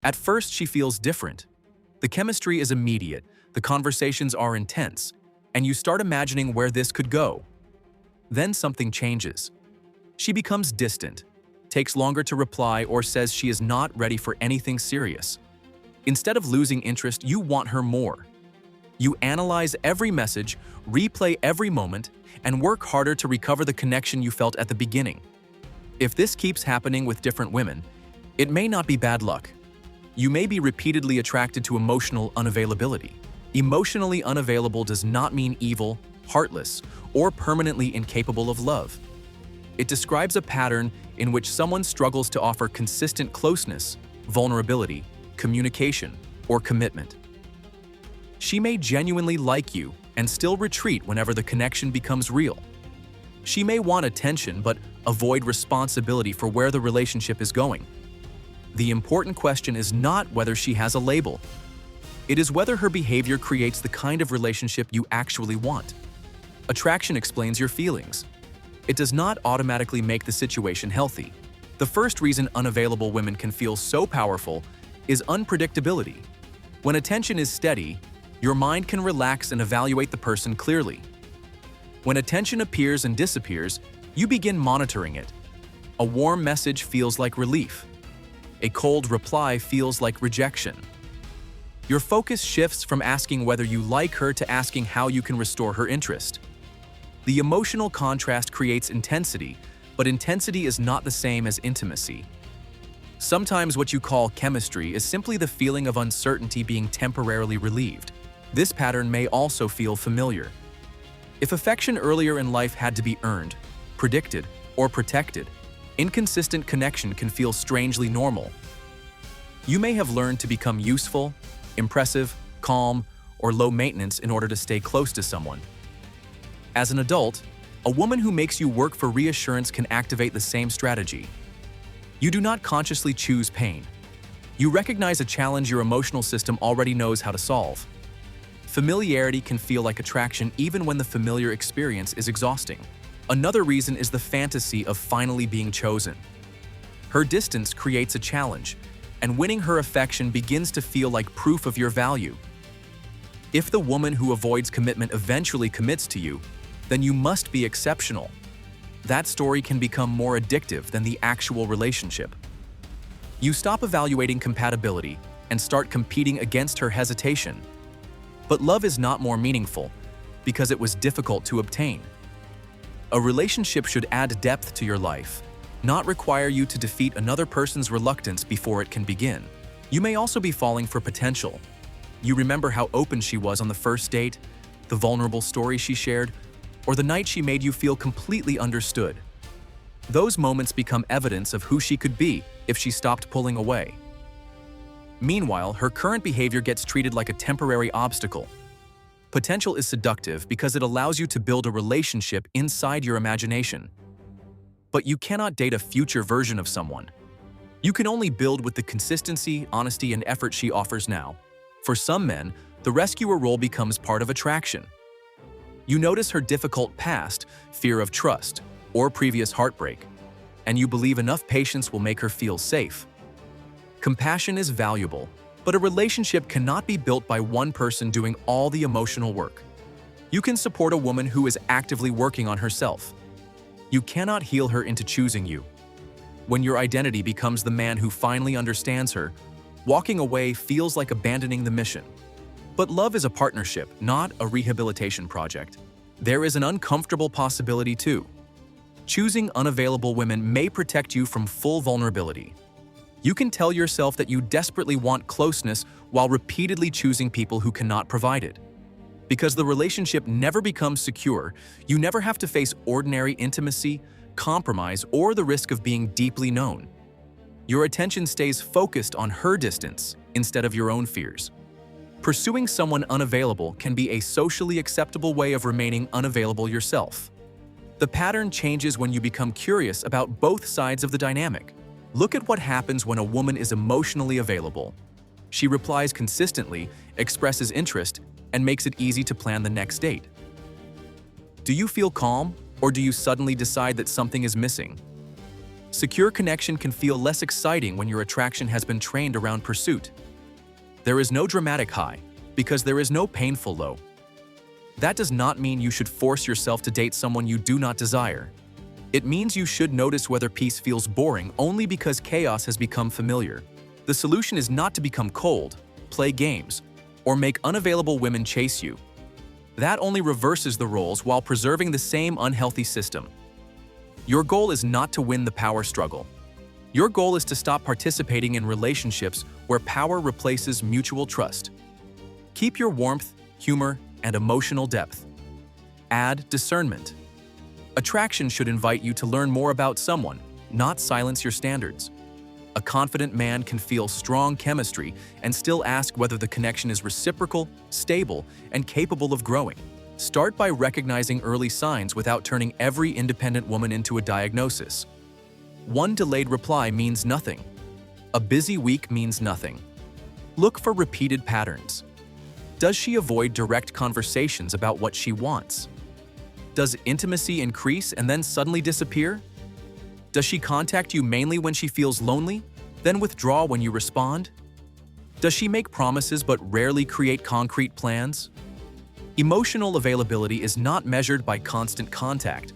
At first, she feels different. The chemistry is immediate, the conversations are intense, and you start imagining where this could go. Then something changes. She becomes distant, takes longer to reply, or says she is not ready for anything serious. Instead of losing interest, you want her more. You analyze every message, replay every moment, and work harder to recover the connection you felt at the beginning. If this keeps happening with different women, it may not be bad luck. You may be repeatedly attracted to emotional unavailability. Emotionally unavailable does not mean evil, heartless, or permanently incapable of love. It describes a pattern in which someone struggles to offer consistent closeness, vulnerability, communication, or commitment. She may genuinely like you and still retreat whenever the connection becomes real. She may want attention but avoid responsibility for where the relationship is going. The important question is not whether she has a label. It is whether her behavior creates the kind of relationship you actually want. Attraction explains your feelings. It does not automatically make the situation healthy. The first reason unavailable women can feel so powerful is unpredictability. When attention is steady, your mind can relax and evaluate the person clearly. When attention appears and disappears, you begin monitoring it. A warm message feels like relief. A cold reply feels like rejection. Your focus shifts from asking whether you like her to asking how you can restore her interest. The emotional contrast creates intensity, but intensity is not the same as intimacy. Sometimes what you call chemistry is simply the feeling of uncertainty being temporarily relieved. This pattern may also feel familiar. If affection earlier in life had to be earned, predicted, or protected, inconsistent connection can feel strangely normal. You may have learned to become useful, impressive, calm, or low maintenance in order to stay close to someone. As an adult, a woman who makes you work for reassurance can activate the same strategy. You do not consciously choose pain. You recognize a challenge your emotional system already knows how to solve. Familiarity can feel like attraction even when the familiar experience is exhausting. Another reason is the fantasy of finally being chosen. Her distance creates a challenge, and winning her affection begins to feel like proof of your value. If the woman who avoids commitment eventually commits to you, then you must be exceptional. That story can become more addictive than the actual relationship. You stop evaluating compatibility and start competing against her hesitation. But love is not more meaningful because it was difficult to obtain. A relationship should add depth to your life, not require you to defeat another person's reluctance before it can begin. You may also be falling for potential. You remember how open she was on the first date, the vulnerable story she shared, or the night she made you feel completely understood. Those moments become evidence of who she could be if she stopped pulling away. Meanwhile, her current behavior gets treated like a temporary obstacle. Potential is seductive because it allows you to build a relationship inside your imagination. But you cannot date a future version of someone. You can only build with the consistency, honesty, and effort she offers now. For some men, the rescuer role becomes part of attraction. You notice her difficult past, fear of trust, or previous heartbreak, and you believe enough patience will make her feel safe. Compassion is valuable, but a relationship cannot be built by one person doing all the emotional work. You can support a woman who is actively working on herself. You cannot heal her into choosing you. When your identity becomes the man who finally understands her, walking away feels like abandoning the mission. But love is a partnership, not a rehabilitation project. There is an uncomfortable possibility too. Choosing unavailable women may protect you from full vulnerability. You can tell yourself that you desperately want closeness while repeatedly choosing people who cannot provide it. Because the relationship never becomes secure, you never have to face ordinary intimacy, compromise, or the risk of being deeply known. Your attention stays focused on her distance instead of your own fears. Pursuing someone unavailable can be a socially acceptable way of remaining unavailable yourself. The pattern changes when you become curious about both sides of the dynamic. Look at what happens when a woman is emotionally available. She replies consistently, expresses interest, and makes it easy to plan the next date. Do you feel calm, or do you suddenly decide that something is missing? Secure connection can feel less exciting when your attraction has been trained around pursuit. There is no dramatic high, because there is no painful low. That does not mean you should force yourself to date someone you do not desire. It means you should notice whether peace feels boring only because chaos has become familiar. The solution is not to become cold, play games, or make unavailable women chase you. That only reverses the roles while preserving the same unhealthy system. Your goal is not to win the power struggle. Your goal is to stop participating in relationships where power replaces mutual trust. Keep your warmth, humor, and emotional depth. Add discernment. Attraction should invite you to learn more about someone, not silence your standards. A confident man can feel strong chemistry and still ask whether the connection is reciprocal, stable, and capable of growing. Start by recognizing early signs without turning every independent woman into a diagnosis. One delayed reply means nothing. A busy week means nothing. Look for repeated patterns. Does she avoid direct conversations about what she wants? Does intimacy increase and then suddenly disappear? Does she contact you mainly when she feels lonely, then withdraw when you respond? Does she make promises but rarely create concrete plans? Emotional availability is not measured by constant contact.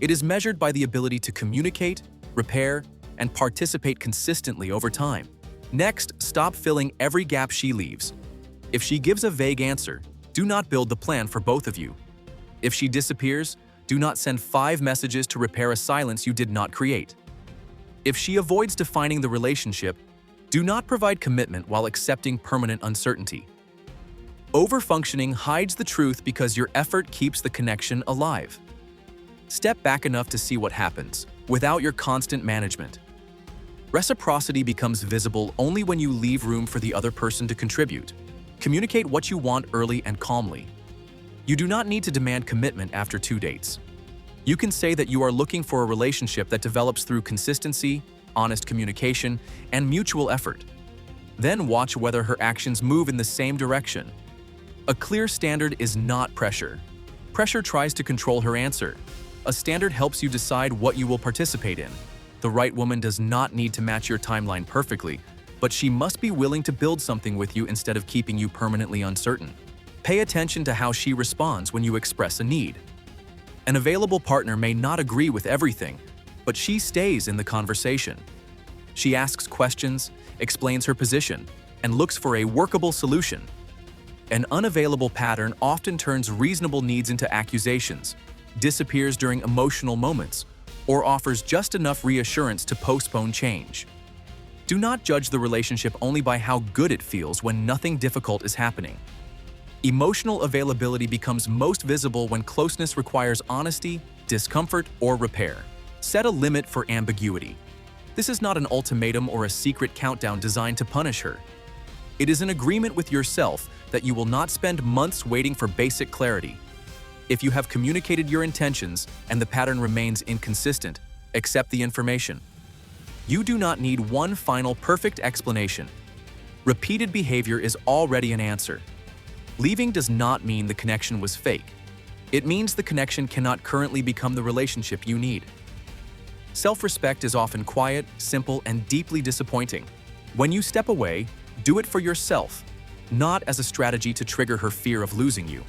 It is measured by the ability to communicate, repair, and participate consistently over time. Next, stop filling every gap she leaves. If she gives a vague answer, do not build the plan for both of you. If she disappears, do not send 5 messages to repair a silence you did not create. If she avoids defining the relationship, do not provide commitment while accepting permanent uncertainty. Overfunctioning hides the truth because your effort keeps the connection alive. Step back enough to see what happens, without your constant management. Reciprocity becomes visible only when you leave room for the other person to contribute. Communicate what you want early and calmly. You do not need to demand commitment after 2 dates. You can say that you are looking for a relationship that develops through consistency, honest communication, and mutual effort. Then watch whether her actions move in the same direction. A clear standard is not pressure. Pressure tries to control her answer. A standard helps you decide what you will participate in. The right woman does not need to match your timeline perfectly, but she must be willing to build something with you instead of keeping you permanently uncertain. Pay attention to how she responds when you express a need. An available partner may not agree with everything, but she stays in the conversation. She asks questions, explains her position, and looks for a workable solution. An unavailable pattern often turns reasonable needs into accusations, disappears during emotional moments, or offers just enough reassurance to postpone change. Do not judge the relationship only by how good it feels when nothing difficult is happening. Emotional availability becomes most visible when closeness requires honesty, discomfort, or repair. Set a limit for ambiguity. This is not an ultimatum or a secret countdown designed to punish her. It is an agreement with yourself that you will not spend months waiting for basic clarity. If you have communicated your intentions and the pattern remains inconsistent, accept the information. You do not need one final perfect explanation. Repeated behavior is already an answer. Leaving does not mean the connection was fake. It means the connection cannot currently become the relationship you need. Self-respect is often quiet, simple, and deeply disappointing. When you step away, do it for yourself, not as a strategy to trigger her fear of losing you.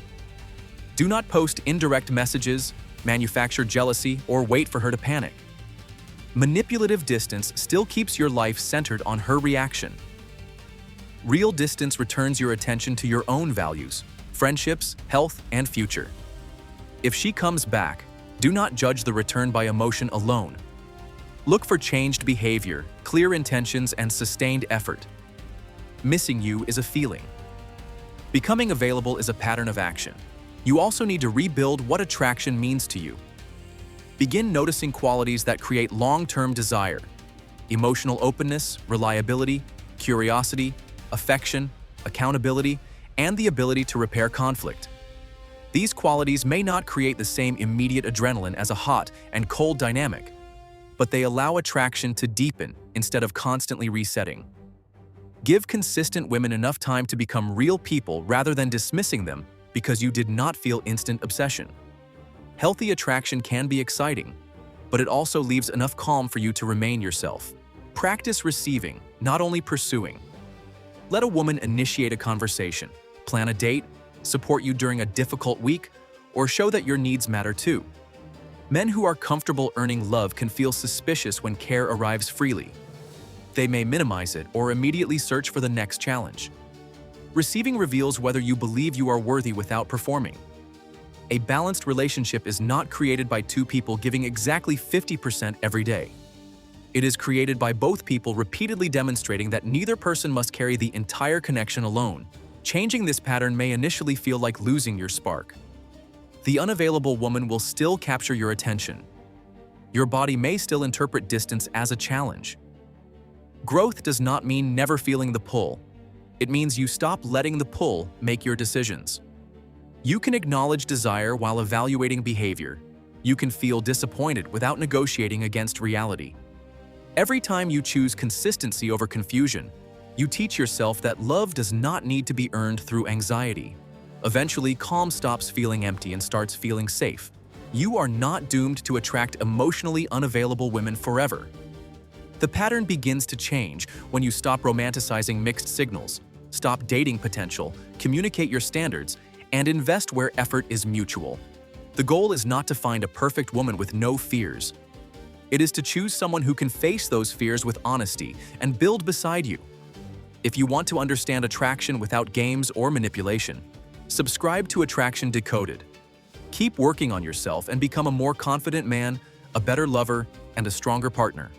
Do not post indirect messages, manufacture jealousy, or wait for her to panic. Manipulative distance still keeps your life centered on her reaction. Real distance returns your attention to your own values, friendships, health, and future. If she comes back, do not judge the return by emotion alone. Look for changed behavior, clear intentions, and sustained effort. Missing you is a feeling. Becoming available is a pattern of action. You also need to rebuild what attraction means to you. Begin noticing qualities that create long-term desire: emotional openness, reliability, curiosity, affection, accountability, and the ability to repair conflict. These qualities may not create the same immediate adrenaline as a hot and cold dynamic, but they allow attraction to deepen instead of constantly resetting. Give consistent women enough time to become real people rather than dismissing them because you did not feel instant obsession. Healthy attraction can be exciting, but it also leaves enough calm for you to remain yourself. Practice receiving, not only pursuing. Let a woman initiate a conversation, plan a date, support you during a difficult week, or show that your needs matter too. Men who are comfortable earning love can feel suspicious when care arrives freely. They may minimize it or immediately search for the next challenge. Receiving reveals whether you believe you are worthy without performing. A balanced relationship is not created by two people giving exactly 50% every day. It is created by both people repeatedly demonstrating that neither person must carry the entire connection alone. Changing this pattern may initially feel like losing your spark. The unavailable woman will still capture your attention. Your body may still interpret distance as a challenge. Growth does not mean never feeling the pull. It means you stop letting the pull make your decisions. You can acknowledge desire while evaluating behavior. You can feel disappointed without negotiating against reality. Every time you choose consistency over confusion, you teach yourself that love does not need to be earned through anxiety. Eventually, calm stops feeling empty and starts feeling safe. You are not doomed to attract emotionally unavailable women forever. The pattern begins to change when you stop romanticizing mixed signals, stop dating potential, communicate your standards, and invest where effort is mutual. The goal is not to find a perfect woman with no fears. It is to choose someone who can face those fears with honesty and build beside you. If you want to understand attraction without games or manipulation, subscribe to Attraction Decoded. Keep working on yourself and become a more confident man, a better lover, and a stronger partner.